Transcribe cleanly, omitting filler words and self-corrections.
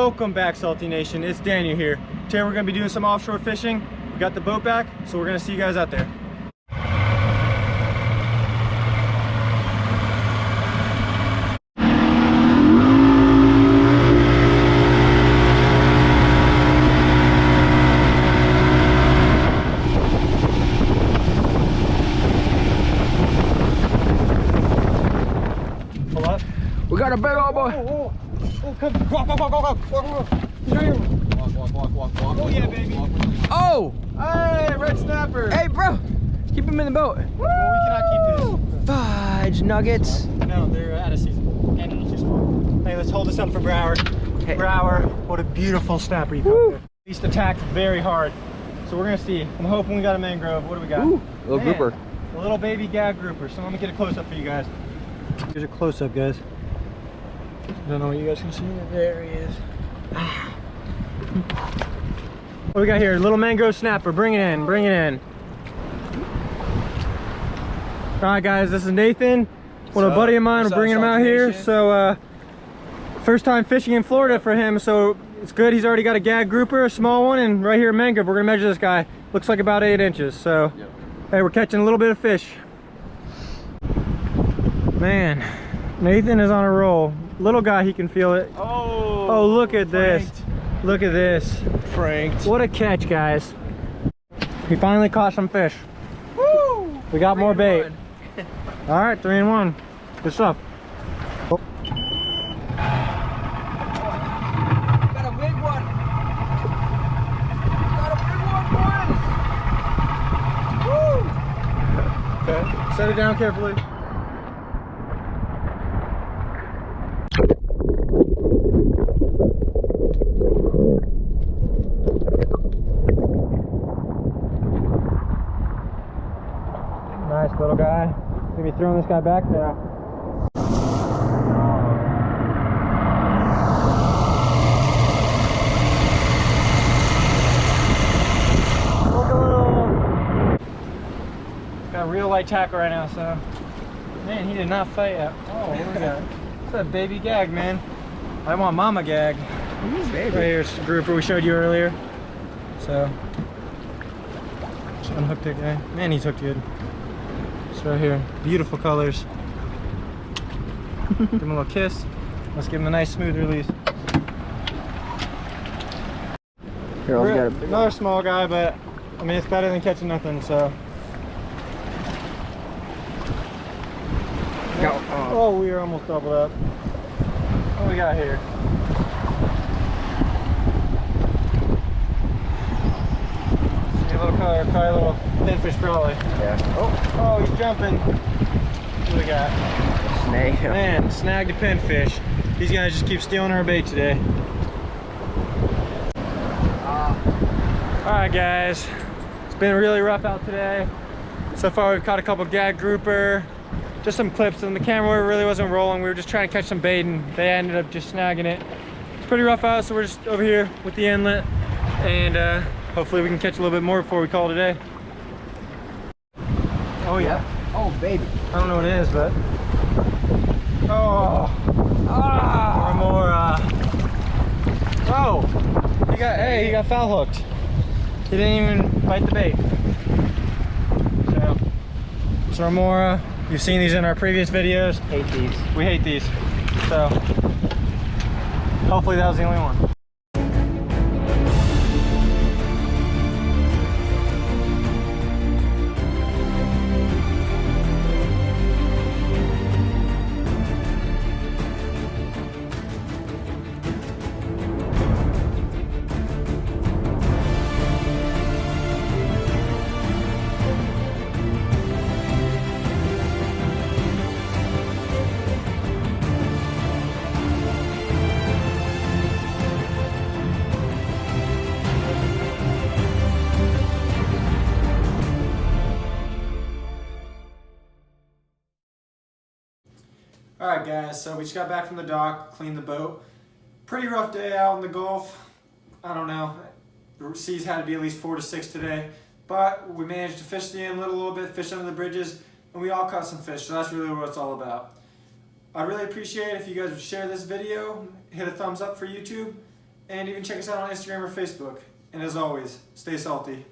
Welcome back, Salty Nation. It's Daniel here. Today we're going to be doing some offshore fishing. We got the boat back, so we're going to see you guys out there. Pull up. We got a big old boy. Oh, come. Walk. Walk. Oh, yeah, baby. Oh! Hey, red snapper. Hey, bro. Keep him in the boat. Well, we cannot keep this. Fudge nuggets. No, they're out of season. And too small. Hey, let's hold this up for Brower. Hey. Brower, what a beautiful snapper you caught there. He's attacked very hard. So we're going to see. I'm hoping we got a mangrove. What do we got? Ooh, little grouper. A little baby gag grouper. So let me get a close-up for you guys. Here's a close-up, guys. I don't know what you guys can see. There he is. What do we got here? Little mangrove snapper. Bring it in. All right, guys, this is Nathan. What a buddy of mine. We're bringing him out here. So first time fishing in Florida for him, so it's good. He's already got a gag grouper, a small one, and right here mangrove. We're gonna measure this guy. Looks like about 8 inches. So hey, we're catching a little bit of fish. Man, Nathan is on a roll. Little guy, he can feel it. Oh, look at this. Look at this. Pranked. What a catch, guys. He finally caught some fish. Woo! We got more bait. All right, 3 and 1. Good stuff. Oh. Got a big one. Boys. Woo! Okay, set it down carefully. Nice little guy. Maybe throwing this guy back now. Look a little. Got a real light tackle right now, so. Man, he did not fight yet. Oh, what do we got? It's a baby gag, man. I want mama gag. Baby. Right here's the grouper we showed you earlier. So. Just unhooked that guy. Man, he's hooked good. Right here, beautiful colors. Give him a little kiss. Let's give him a nice smooth release. Here, I'll get Another small guy, but I mean it's better than catching nothing. So. Oh, we are almost doubled up. What do we got here? See a little color, probably a little pinfish, probably. Yeah. Oh, he's jumping. What do we got? Snake. Man, snagged a pinfish. These guys just keep stealing our bait today. Alright guys, it's been really rough out today. So far we've caught a couple gag grouper, just some clips, and the camera really wasn't rolling. We were just trying to catch some bait and they ended up just snagging it. It's pretty rough out, so we're just over here with the inlet, and hopefully we can catch a little bit more before we call it a day. Oh yeah. Oh baby. I don't know what it is, but he got foul hooked. He didn't even bite the bait. So it's remora. You've seen these in our previous videos. Hate these. We hate these. So hopefully that was the only one. Alright guys, so we just got back from the dock, cleaned the boat. Pretty rough day out in the Gulf. I don't know, the seas had to be at least 4 to 6 today. But we managed to fish the inlet a little bit, fish under the bridges, and we all caught some fish, so that's really what it's all about. I'd really appreciate it if you guys would share this video, hit a thumbs up for YouTube, and even check us out on Instagram or Facebook. And as always, stay salty.